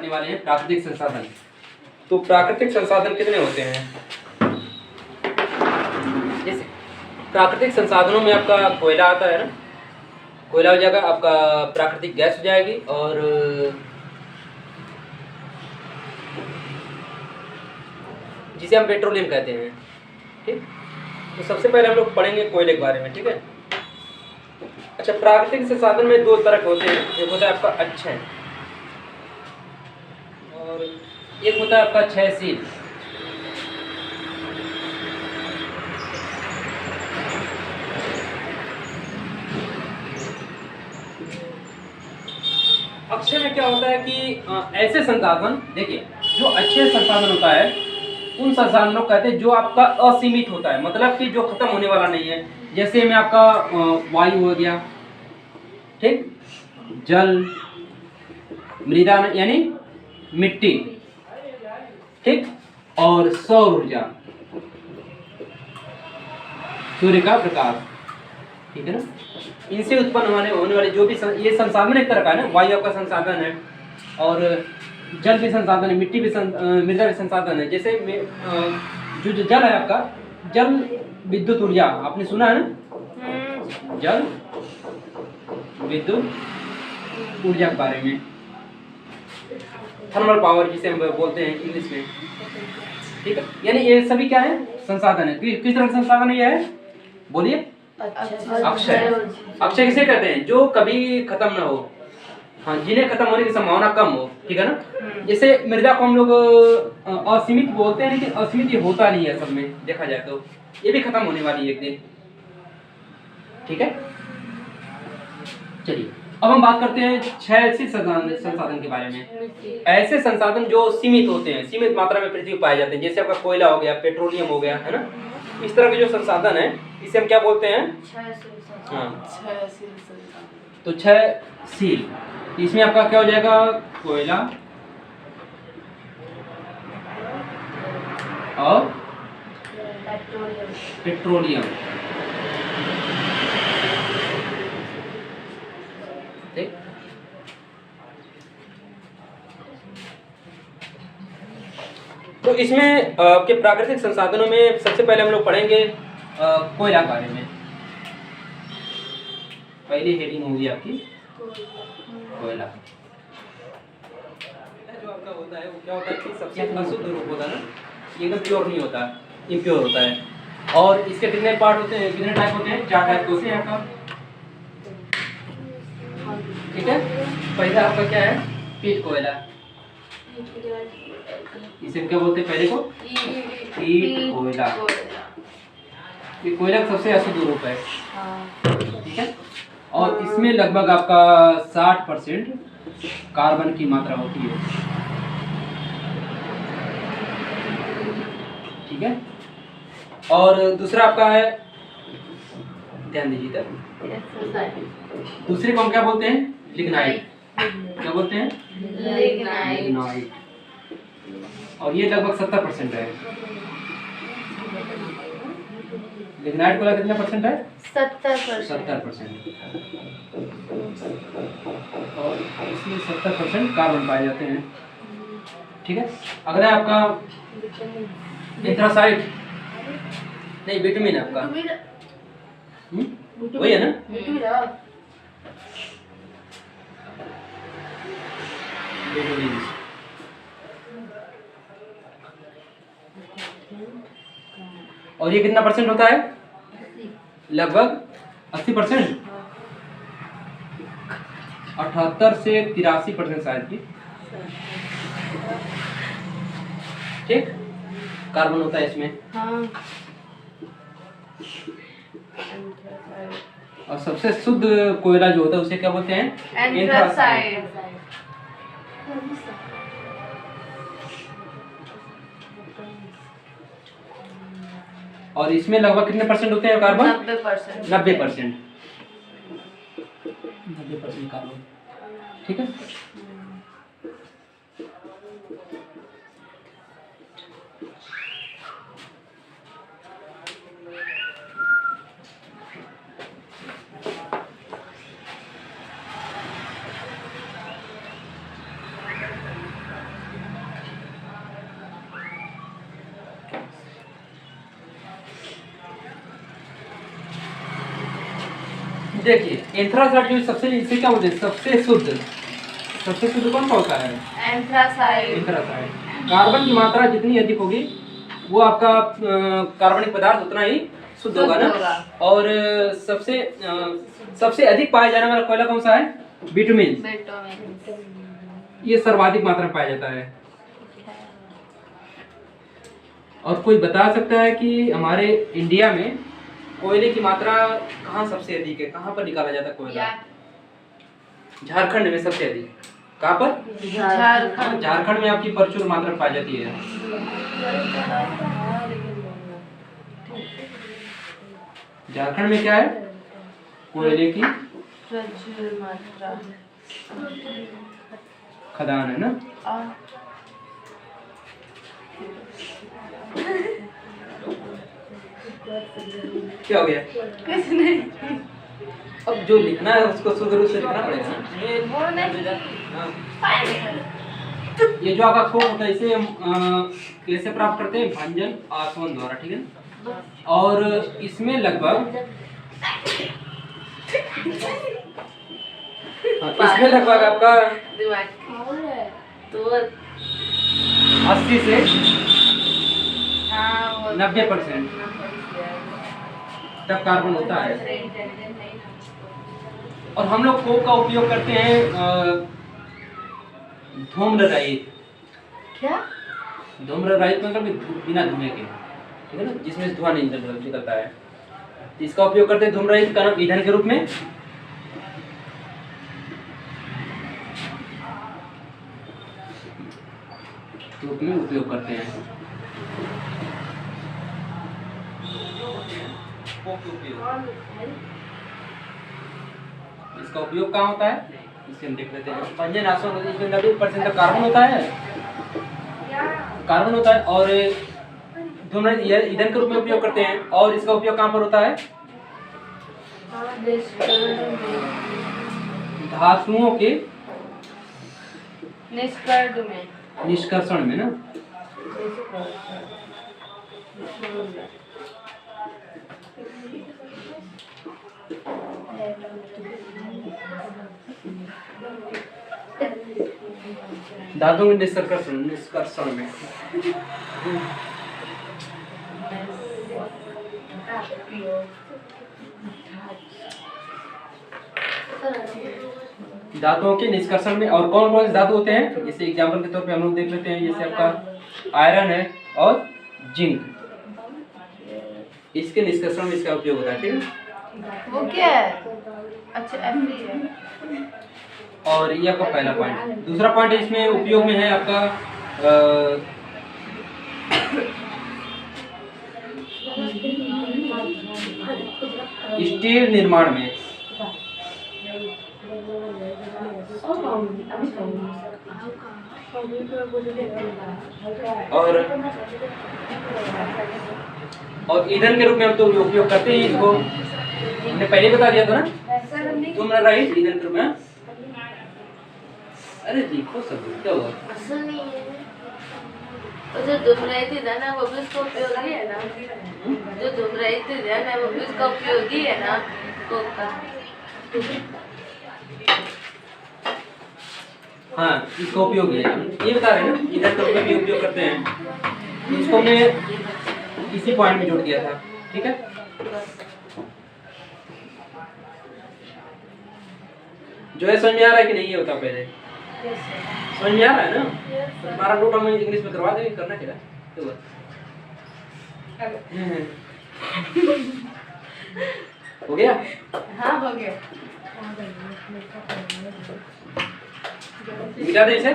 पढ़ने वाले हैं प्राकृतिक संसाधन। तो प्राकृतिक संसाधन कितने होते हैं? जैसे प्राकृतिक संसाधनों में आपका कोयला आता है ना, कोयला हो जाएगा, आपका प्राकृतिक गैस हो जाएगी, और जिसे हम पेट्रोलियम कहते हैं। ठीक, तो सबसे पहले हम लोग पढ़ेंगे कोयले के बारे में। ठीक है। अच्छा, प्राकृतिक संसाधन में दो तरह के होते हैं, एक होता है आपका अक्षय और एक होता है आपका क्षयशील। अक्षय में क्या होता है कि ऐसे संसाधन, देखिए जो अच्छे संसाधन होता है उन संसाधनों को कहते हैं जो आपका असीमित होता है, मतलब कि जो खत्म होने वाला नहीं है। जैसे में आपका वायु हो गया, ठीक, जल, मृदा यानी मिट्टी, ठीक, और सौर ऊर्जा, सूर्य का प्रकाश, ठीक है ना। इनसे उत्पन्न होने वाले जो भी ये संसाधन एक तरह का है ना, वायु का संसाधन है, और जल भी संसाधन है, मिट्टी भी मृदा भी संसाधन है। जैसे जो जल है आपका, जल विद्युत ऊर्जा आपने सुना है ना, जल विद्युत ऊर्जा के बारे में, थर्मल पावर जिसे हम बोलते हैं इंग्लिश में। ठीक है, यानी ये सभी क्या है, संसाधन है। किस तरह का संसाधन है ये है, बोलिए? अक्षय। अक्षय किसे कहते हैं? जो कभी खत्म ना हो, हाँ, जिन्हें खत्म होने की संभावना कम हो। ठीक है ना। जैसे मृदा को हम लोग असीमित बोलते हैं, लेकिन असीमित ये होता नहीं है, सब में देखा जाए तो ये भी खत्म होने वाली है एक दिन। ठीक है, चलिए अब हम बात करते हैं क्षयशील संसाधन के बारे में। ऐसे संसाधन जो सीमित होते हैं, सीमित मात्रा में पृथ्वी पाए जाते हैं, जैसे आपका कोयला हो गया, पेट्रोलियम हो गया, है ना। इस तरह के जो संसाधन है इसे हम क्या बोलते हैं? हाँ, तो क्षयशील, इसमें आपका क्या हो जाएगा, कोयला और पेट्रोलियम। ठीक, तो इसमें आपके प्राकृतिक संसाधनों में सबसे पहले हम लोग पढ़ेंगे कोयला के बारे में। पहली हेडिंग होगी आपकी कोयला। जो आपका होता है वो क्या होता है कि सबसे अशुद्ध रूप होता है ना, ये एकदम प्योर नहीं होता, इम्प्योर होता है। और इसके कितने पार्ट होते हैं, कितने टाइप होते हैं? 4 टाइप होते हैं आपका। ठीक है, पहला आपका क्या है, पीट कोयला, इसे क्या बोलते हैं पहले को? पीट कोयला। ये कोयला का सबसे अशुद्ध रूप है। ठीक है, और इसमें लगभग आपका 60% कार्बन की मात्रा होती है। ठीक है, और दूसरा आपका है, ध्यान दीजिए इधर, दूसरे को हम क्या बोलते हैं? लिग्नाइट। क्या बोलते हैं? लिग्नाइट। और ये लगभग 70% है। लिग्नाइट को कितना परसेंट है? 70%। और इसमें 70% कार्बन पाए जाते हैं। ठीक है, अगर है आपका एंथ्रासाइट, नहीं विटामिन है आपका, वही है ना, और ये कितना परसेंट होता है? लगभग 80%, 78 से 83% शायद की। ठीक, कार्बन होता है इसमें। हाँ। और सबसे शुद्ध कोयला जो होता है उसे क्या बोलते हैं? एंथ्रासाइट। और इसमें लगभग कितने परसेंट होते हैं कार्बन? 90%। 90% कार्बन। ठीक है, देखिए एंथ्रासाइड जो सबसे, इसे क्या बोलते हैं, सबसे शुद्ध कौन सा होता है, एंथ्रासाइड। कार्बन की मात्रा जितनी अधिक होगी वो आपका कार्बनिक पदार्थ उतना ही शुद्ध होगा ना। और सबसे अधिक पाया जाने वाला कोयला कौन सा है, बिटुमिन। ये सर्वाधिक मात्रा में पाया जाता है। और कोई बता सकता है कि हमारे इंडिया में कोयले की मात्रा कहाँ सबसे अधिक है, कहाँ पर निकाला जाता है कोयला? झारखंड में सबसे अधिक। कहाँ पर? झारखंड में आपकी प्रचुर मात्रा पाई जाती है। झारखंड में क्या है, कोयले की प्रचुर मात्रा, खदान है ना। क्या हो गया? कुछ नहीं। अब जो लिखना है उसको शुद्ध रूप से लिखना पड़ेगा। ये जो आपका थोक होता है इसे कैसे प्राप्त करते हैं, भंजन आसवन द्वारा, ठीक है। और इसमें लगभग 80 से 90% तक कार्बन होता है। और हम लोग कोक का उपयोग करते हैं धूम्र रहित। क्या? धूम्र रहित मतलब बिना धुएं के, ठीक है ना, जिसमें धुआं नहीं निकलता है। इसका उपयोग करते हैं धूम्र रहित ईंधन के रूप में। उपयोग करते हैं इसका उपयोग कहाँ होता है, इसे हम देख लेते हैं। भंजन आसवन, इसमें 90% तक कार्बन होता है और धूम्र ईंधन के रूप में उपयोग करते हैं। और इसका उपयोग कहाँ पर होता है, धातुओं के निष्कर्षण में ना। धातुओं के निष्कर्षण में धातुओं के निष्कर्षण में। और कौन कौन से धातु होते हैं, जैसे एग्जाम्पल के तौर पे हम लोग देख लेते हैं। जैसे आपका आयरन है और जिंक, इसके निष्कर्षण में इसका उपयोग होता है, ठीक है। वो क्या है? अच्छा Fe है। और ये आपका पहला पॉइंट। दूसरा पॉइंट इसमें उपयोग में है आपका स्टील निर्माण में। और ईंधन के रूप में हम तो उपयोग करते हैं इसको, हमने पहले बता दिया था ना, तुम रहित ईंधन के रूप में। अरे देखो सब क्या हुआ, जो धूम रहित ईंधन है वो भी इसका उपयोगी है ना, जो धूम रहित ईंधन है वो भी इसका उपयोगी है ना, कोक का। हाँ, इसका उपयोग है, ये बता रहे हैं ना, ईंधन का भी उपयोग करते हैं। इसको मैं इसी पॉइंट में जोड़ दिया था, ठीक है। जो है समझ में आ रहा है कि नहीं, ये होता पहले समझ में आ रहा है ना। तुम्हारा नोट हम इंग्लिश में करवा देंगे, करना क्या है। हो गया? हाँ हो गया। मिटा दे इसे।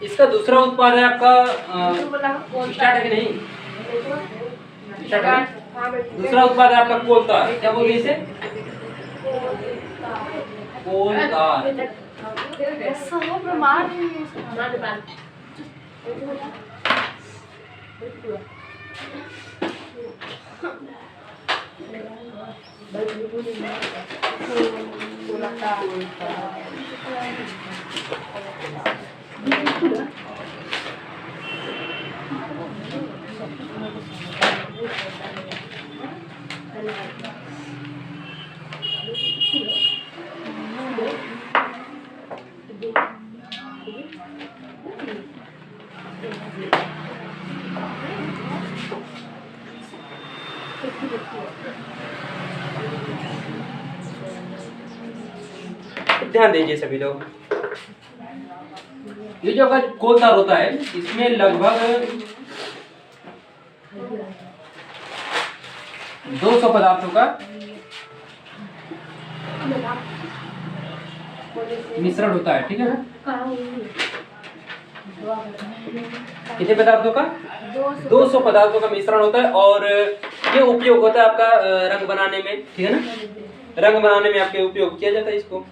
इसका दूसरा उत्पाद है आपका स्टार्ट है कि नहीं, दूसरा उत्पाद है आपका कोलतार। क्या बोलिए इसे, कोलतार। ध्यान दीजिए सभी लोग, ये जो आपका कोलतार होता है इसमें लगभग 200 पदार्थों का मिश्रण होता है, ठीक है ना? कितने पदार्थों का? 200 पदार्थों का मिश्रण होता है और ये उपयोग होता है आपका रंग बनाने में, ठीक है ना? रंग बनाने में आपके उपयोग किया जाता है इसको।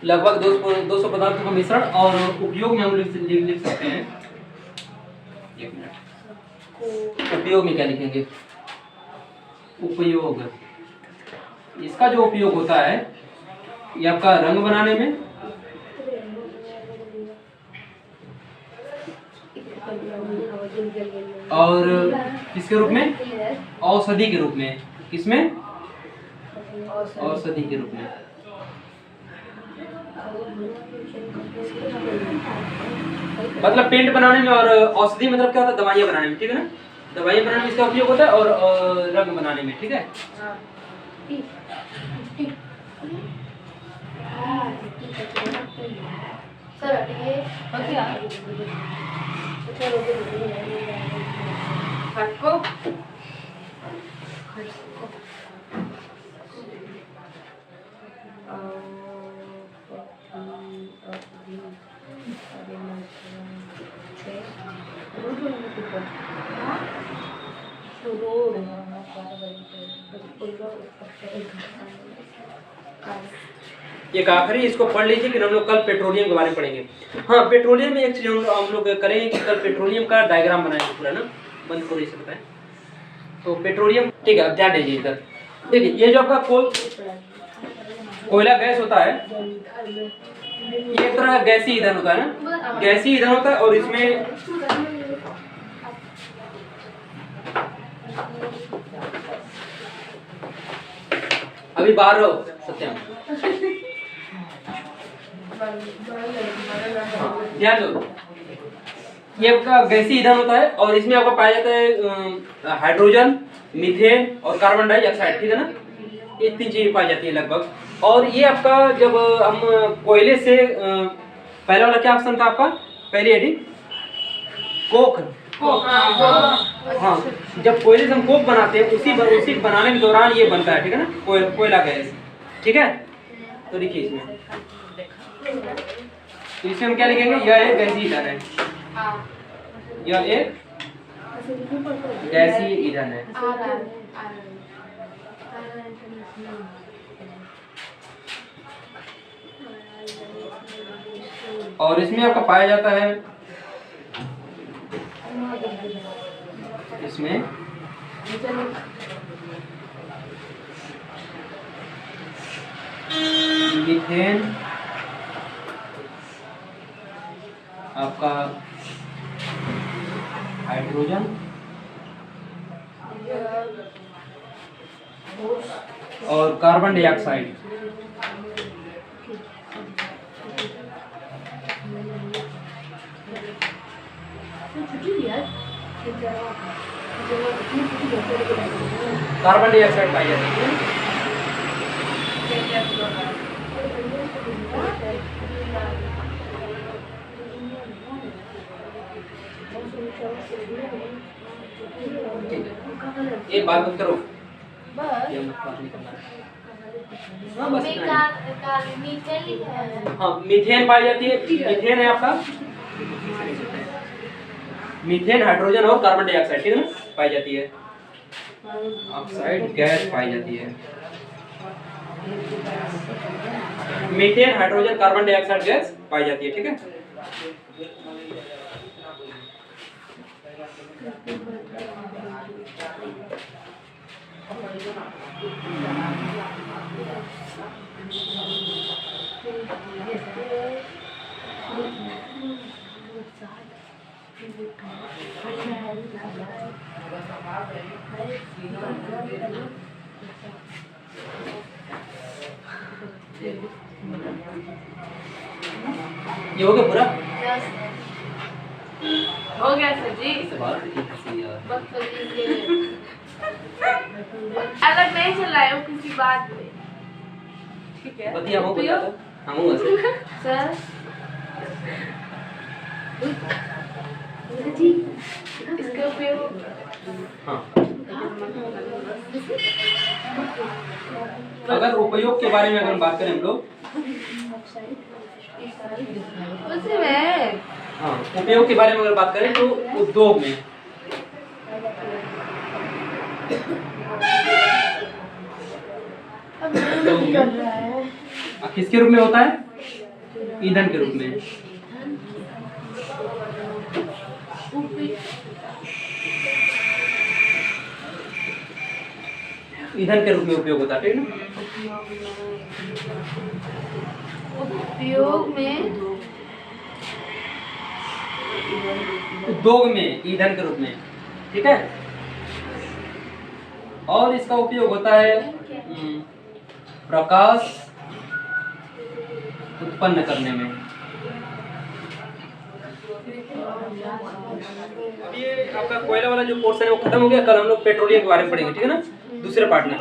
लगभग 200 पदार्थों का मिश्रण और उपयोग में हम लिख सकते हैं। एक मिनट, उपयोग में क्या लिखेंगे? उपयोग, इसका जो उपयोग होता है ये आपका रंग बनाने में और किसके रूप में? औषधि के रूप में। किसमें? औषधि के रूप में। मतलब पेंट बनाने में और औषधि मतलब क्या होता है? दवाइयाँ बनाने में, ठीक है ना? दवाइयाँ बनाने में इसका उपयोग होता है और रंग बनाने में, ठीक है? एक आखिरी इसको पढ़ लीजिए, फिर हम लोग कल पेट्रोलियम के बारे में पढ़ेंगे। हाँ, पेट्रोलियम में एक चीज हम लोग करेंगे कि कल पेट्रोलियम का डायग्राम बनाएंगे पूरा ना, बंद करो इसे बताएं। तो पेट्रोलियम, ठीक है, अब ध्यान दीजिए इधर। देखिए ये जो आपका कोयला गैस होता है ये एक तरह का गैसीय ईंधन होता है ना, गैसीय ईंधन होता है और इसमें अभी बाहर रहो सत्यम, ध्यान दो, ये आपका गैसीय ईंधन होता है और इसमें आपको पाया जाता है हाइड्रोजन, मीथेन और कार्बन डाइऑक्साइड, ठीक है ना? ये तीन चीजें पाई जाती है लगभग। और ये आपका जब हम कोयले से पहले वाला क्या ऑप्शन था आपका? पहली हेडिंग कोक। हाँ, जब कोयले से हम कोक बनाते हैं उसी बनाने के दौरान ये बनता है, ठीक है ना? कोयला गैस, ठीक है? तो देखिए इसमें, तो इसमें हम क्या लिखेंगे? यह एक गैसीय ईंधन है, यह एक गैसीय ईंधन है। और इसमें आपका पाया जाता है इसमें मीथेन, आपका हाइड्रोजन और कार्बन डाइऑक्साइड। कार्बन डाइऑक्साइड पाई जाती है। ये बात मत करो, ये मत बात नहीं करना। हाँ, मीथेन पाई जाती है। मीथेन है आपका, मीथेन, हाइड्रोजन और कार्बन डाइऑक्साइड, ठीक है ना? पाई जाती है। ऑक्साइड गैस पाई जाती है। Methane, hydrogen, carbon dioxide gas पाई जाती है, ठीक है? ये हो गया पूरा? हो गया सर जी। इससे बाहर निकल किसी यार। अलग नहीं चल रहा है वो किसी बात पे। ठीक है। बतिया हम बता दो। हम वैसे सर जी इसका उपयोग हाँ, अगर उपयोग के बारे में अगर हम बात करें हम लोग, उसमें हाँ उपयोग के बारे में अगर बात करें तो उद्योग में, किसके रूप में होता है? ईंधन के रूप में। ईंधन के रूप में उपयोग होता है, ठीक है ना? उपयोग में उद्योग में ईंधन के रूप में, ठीक है। और इसका उपयोग होता है प्रकाश उत्पन्न करने में। अब ये आपका कोयला वाला जो कोर्स है वो खत्म हो गया। कल हम लोग पेट्रोलियम के बारे में पढ़ेंगे, ठीक है ना, दूसरे पार्ट में।